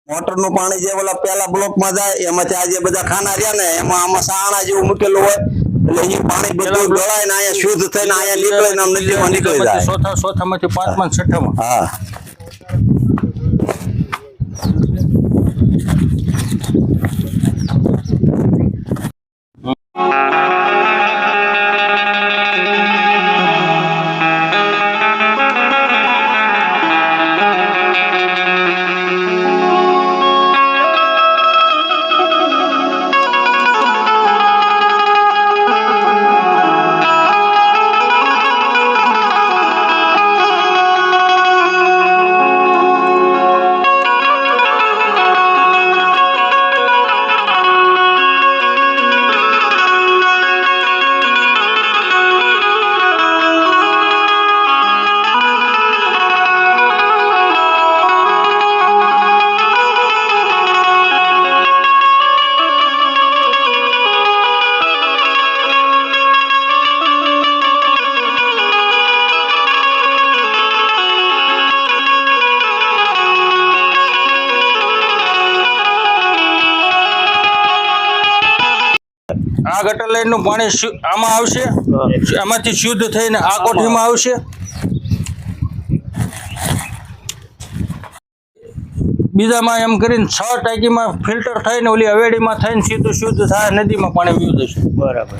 મોટરનું પાણી જે ઓલા પહેલા બ્લોકમાં જાય એમાંથી આ જે બધા ખાના રહ્યા ને એમાં આમાં સાણા જેવું મૂકેલું હોય એટલે એ પાણી બધું ગળાય ને અહીંયા શુદ્ધ થઈને અહીંયા નીકળે ને નદીમાં નીકળી જાય ચોથામાંથી પાંચમા છઠ્ઠામાં હા આ ગટર લાઈન નું પાણી આમાં આવશે આમાંથી શુદ્ધ થઈને આ કોઠીમાં આવશે બીજામાં એમ કરીને 6 ટાંકીમાં ફિલ્ટર થઈને ઓલી હવેડીમાં થઈને સીધું શુદ્ધ થાય નદીમાં પાણી પીવું જશે. બરાબર.